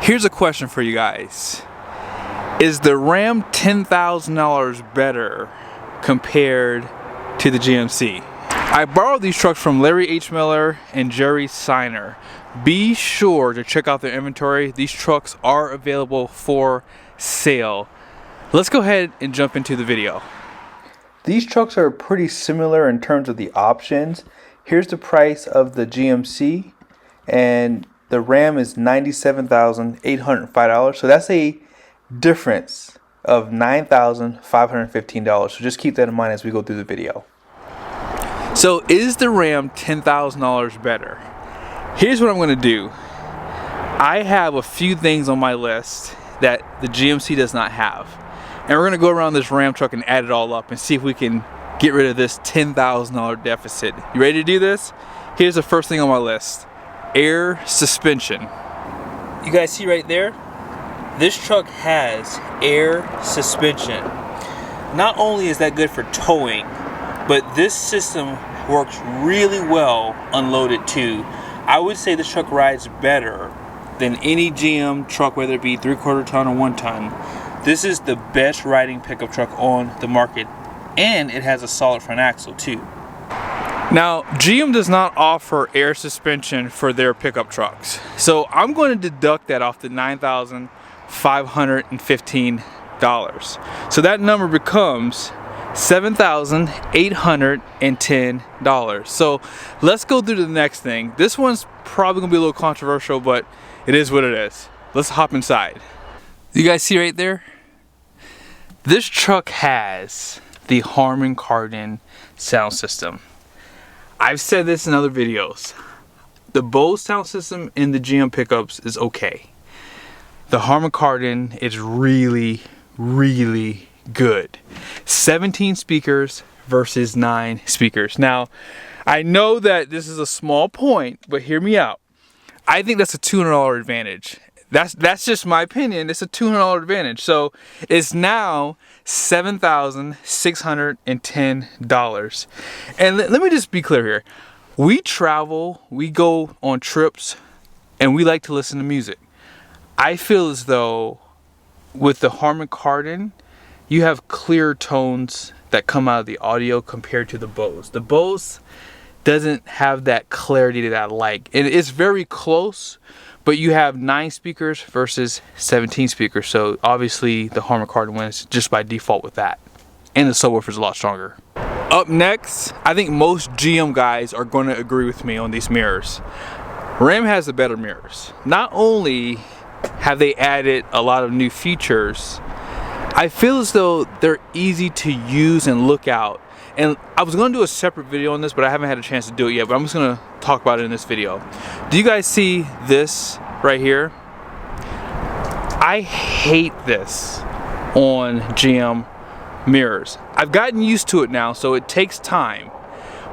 Here's a question for you guys. Is the Ram $10,000 better compared to the GMC? I borrowed these trucks from Larry H. Miller and Jerry Seiner. Be sure to check out their inventory. These trucks are available for sale. Let's go ahead and jump into the video. These trucks are pretty similar in terms of the options. Here's the price of the GMC, and the Ram is $97,805. So that's a difference of $9,515. So just keep that in mind as we go through the video. So is the Ram $10,000 better? Here's what I'm going to do. I have a few things on my list that the GMC does not have. And we're going to go around this Ram truck and add it all up and see if we can get rid of this $10,000 deficit. You ready to do this? Here's the first thing on my list. Air suspension. You guys see right there? This truck has air suspension. Not only is that good for towing, but this system works really well unloaded too. I would say this truck rides better than any GM truck, whether it be 3/4 ton or 1 ton. This is the best riding pickup truck on the market, and it has a solid front axle too. Now, GM does not offer air suspension for their pickup trucks. So I'm going to deduct that off the $9,515. So that number becomes $7,810. So let's go through the next thing. This one's probably gonna be a little controversial, but it is what it is. Let's hop inside. You guys see right there? This truck has the Harman Kardon sound system. I've said this in other videos. The Bose sound system in the GM pickups is okay. The Harman Kardon is really, really good. 17 speakers versus 9 speakers. Now, I know that this is a small point, but hear me out. I think that's a $200 advantage. That's just my opinion. It's a $200 advantage. So it's now $7,610. And let me just be clear here. We travel, we go on trips, and we like to listen to music. I feel as though with the Harman Kardon, you have clear tones that come out of the audio compared to the Bose. The Bose doesn't have that clarity that I like. And it's very close, but you have 9 speakers versus 17 speakers. So obviously the Harman Kardon wins just by default with that. And the subwoofer is a lot stronger. Up next, I think most GM guys are going to agree with me on these mirrors. Ram has the better mirrors. Not only have they added a lot of new features, I feel as though they're easy to use and look out. And I was going to do a separate video on this, but I haven't had a chance to do it yet, but I'm just going to talk about it in this video. Do you guys see this right here? I hate this on GM mirrors. I've gotten used to it now, so it takes time.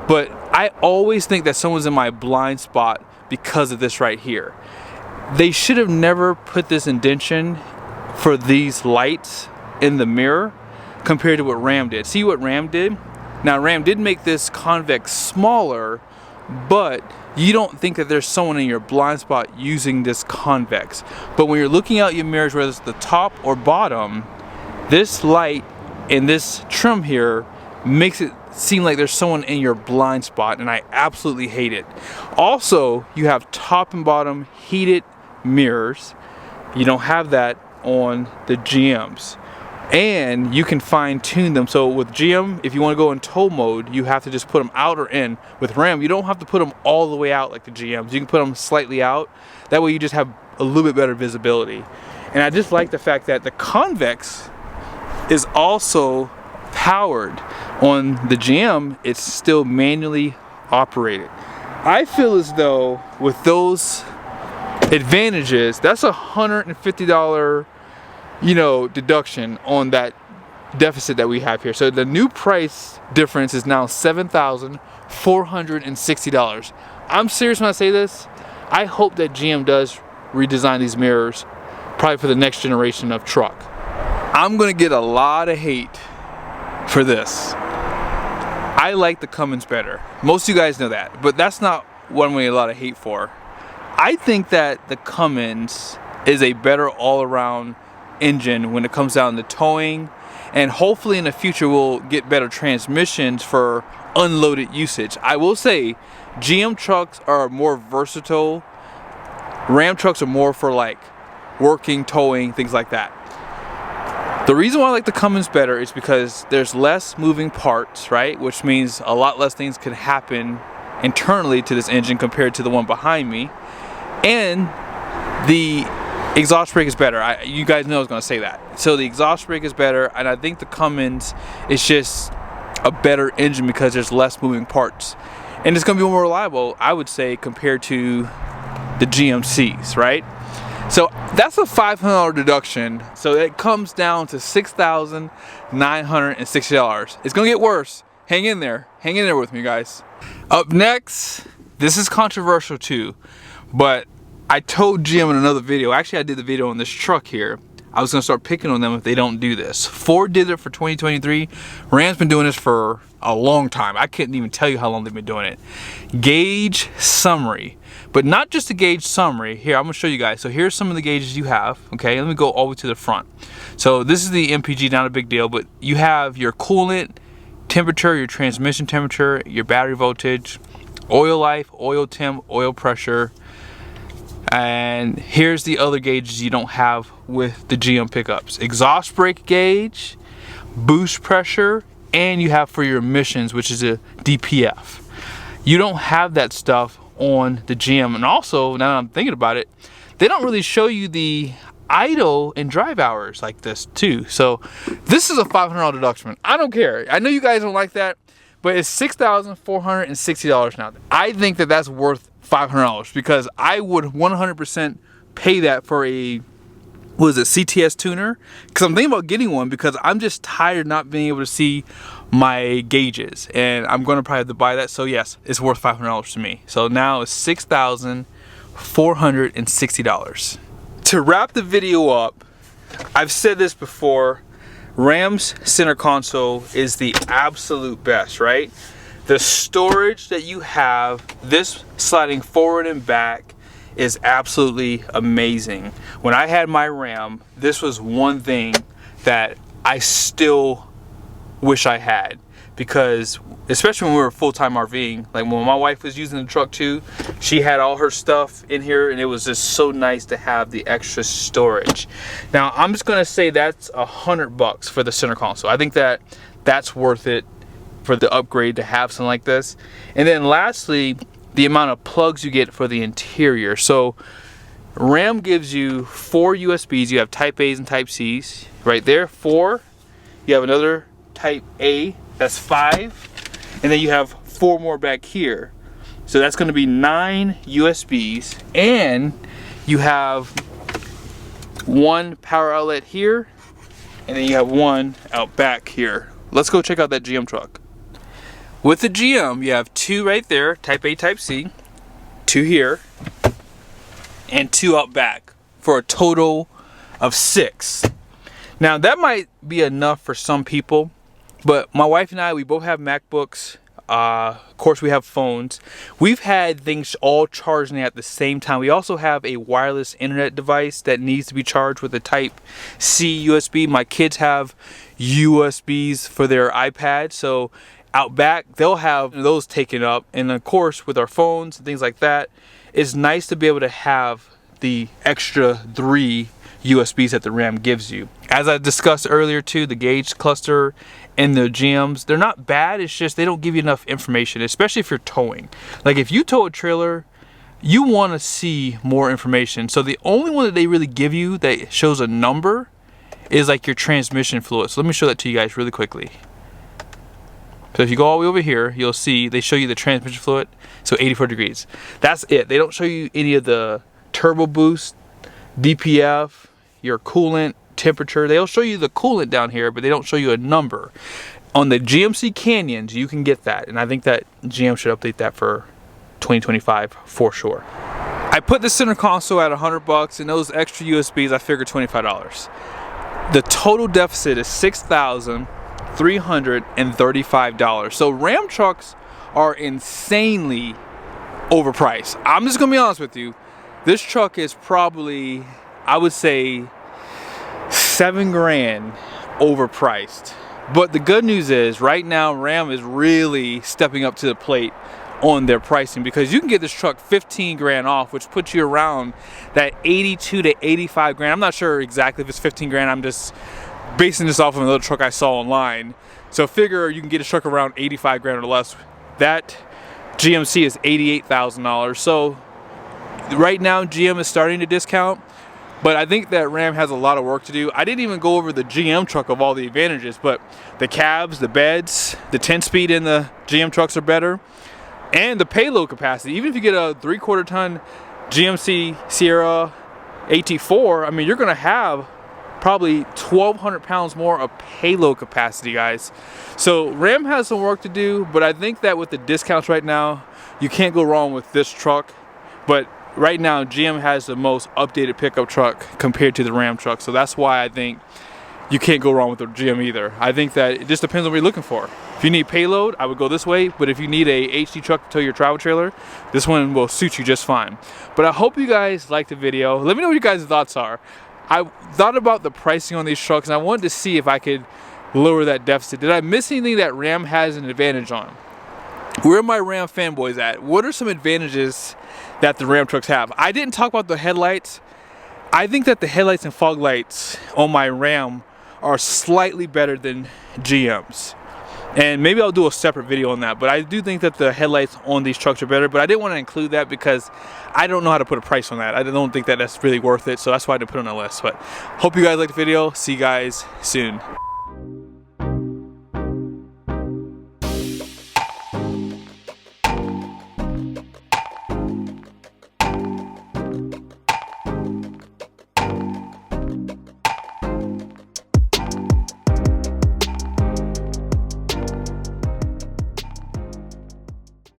But I always think that someone's in my blind spot because of this right here. They should have never put this indentation for these lights in the mirror compared to what Ram did. See what Ram did? Now Ram did make this convex smaller, but you don't think that there's someone in your blind spot using this convex. But when you're looking out your mirrors, whether it's the top or bottom, this light and this trim here makes it seem like there's someone in your blind spot, and I absolutely hate it. Also, you have top and bottom heated mirrors. You don't have that on the GMs. And you can fine tune them. So with GM, if you want to go in tow mode, you have to just put them out or in. With Ram, you don't have to put them all the way out like the GMs. You can put them slightly out. That way you just have a little bit better visibility. And I just like the fact that the convex is also powered. On the GM, it's still manually operated. I feel as though with those advantages, that's $150 deduction on that deficit that we have here. So the new price difference is now $7,460. I'm serious when I say this. I hope that GM does redesign these mirrors, probably for the next generation of truck. I'm gonna get a lot of hate for this. I like the Cummins better. Most of you guys know that, but that's not what I'm gonna get a lot of hate for. I think that the Cummins is a better all-around engine when it comes down to towing, and hopefully in the future we'll get better transmissions for unloaded usage. I will say GM trucks are more versatile. Ram trucks are more for like working, towing, things like that. The reason why I like the Cummins better is because there's less moving parts, right? Which means a lot less things can happen internally to this engine compared to the one behind me. And the exhaust brake is better. You guys know I was going to say that. So the exhaust brake is better, and I think the Cummins is just a better engine because there's less moving parts. And it's going to be more reliable, I would say, compared to the GMCs, right? So that's a $500 deduction. So it comes down to $6,960. It's gonna get worse. Hang in there with me, guys. Up next, this is controversial too, but I told Jim in another video, actually I did the video on this truck here, I was gonna start picking on them if they don't do this. Ford did it for 2023. Ram's been doing this for a long time. I couldn't even tell you how long they've been doing it. Gauge summary. But not just a gauge summary. Here, I'm gonna show you guys. So here's some of the gauges you have, okay? Let me go all the way to the front. So this is the MPG, not a big deal, but you have your coolant temperature, your transmission temperature, your battery voltage, oil life, oil temp, oil pressure, and here's the other gauges you don't have with the GM pickups. Exhaust brake gauge, boost pressure, and you have for your emissions, which is a DPF. You don't have that stuff on the GM. And also, now that I'm thinking about it, they don't really show you the idle and drive hours like this too. So this is a $500 deduction. I don't care. I know you guys don't like that, but it's $6,460 now. I think that that's worth $500 because I would 100% pay that for a, what is it, CTS tuner? Because I'm thinking about getting one because I'm just tired of not being able to see my gauges, and I'm going to probably have to buy that. So yes, it's worth $500 to me. So now it's $6,460. To wrap the video up, I've said this before, Ram's center console is the absolute best, right? The storage that you have, this sliding forward and back, is absolutely amazing. When I had my Ram, this was one thing that I still wish I had, because especially when we were full-time RVing, like when my wife was using the truck too, she had all her stuff in here, and it was just so nice to have the extra storage. Now I'm just gonna say that's $100 for the center console. I think that that's worth it for the upgrade to have something like this. And then lastly, the amount of plugs you get for the interior. So Ram gives you 4 USBs. You have type A's and type C's right there, 4. You have another type A, that's 5, and then you have 4 more back here. So that's going to be 9 USBs, and you have 1 power outlet here, and then you have 1 out back here. Let's go check out that GM truck. With the GM, you have 2 right there, type A, type C, 2 here, and 2 out back for a total of 6. Now that might be enough for some people, but my wife and I, we both have MacBooks. Of course, we have phones. We've had things all charging at the same time. We also have a wireless internet device that needs to be charged with a type C USB. My kids have USBs for their iPad, so out back they'll have those taken up. And of course, with our phones and things like that, it's nice to be able to have the extra 3 USBs that the Ram gives you. As I discussed earlier too, the gauge cluster and the GMs, they're not bad, it's just they don't give you enough information, especially if you're towing. Like if you tow a trailer, you want to see more information. So the only one that they really give you that shows a number is like your transmission fluid. So let me show that to you guys really quickly. So if you go all the way over here, you'll see they show you the transmission fluid, so 84 degrees. That's it. They don't show you any of the turbo boost, DPF, your coolant, temperature. They'll show you the coolant down here, but they don't show you a number. On the GMC Canyons, you can get that, and I think that GM should update that for 2025 for sure. I put the center console at $100, and those extra USBs I figured $25. The total deficit is $6,335. So Ram trucks are insanely overpriced. I'm just gonna be honest with you. This truck is probably I would say $7 grand overpriced. But the good news is right now Ram is really stepping up to the plate on their pricing, because you can get this truck 15 grand off, which puts you around that 82 to 85 grand. I'm not sure exactly if it's 15 grand. I'm just basing this off of another truck I saw online. So figure you can get a truck around 85 grand or less. That GMC is $88,000. So right now GM is starting to discount, but I think that Ram has a lot of work to do. I didn't even go over the GM truck of all the advantages, but the cabs, the beds, the 10-speed in the GM trucks are better. And the payload capacity, even if you get a 3/4 ton GMC Sierra AT4, I mean, you're gonna have probably 1,200 pounds more of payload capacity, guys. So Ram has some work to do, but I think that with the discounts right now, you can't go wrong with this truck. But right now, GM has the most updated pickup truck compared to the Ram truck. So that's why I think you can't go wrong with the GM either. I think that it just depends on what you're looking for. If you need payload, I would go this way, but if you need a HD truck to tow your travel trailer, this one will suit you just fine. But I hope you guys liked the video. Let me know what you guys' thoughts are. I thought about the pricing on these trucks, and I wanted to see if I could lower that deficit. Did I miss anything that Ram has an advantage on? Where are my Ram fanboys at? What are some advantages that the Ram trucks have? I didn't talk about the headlights. I think that the headlights and fog lights on my Ram are slightly better than GM's. And maybe I'll do a separate video on that, but I do think that the headlights on these trucks are better, but I didn't want to include that because I don't know how to put a price on that. I don't think that that's really worth it, so that's why I didn't put it on the list. But hope you guys liked the video. See you guys soon.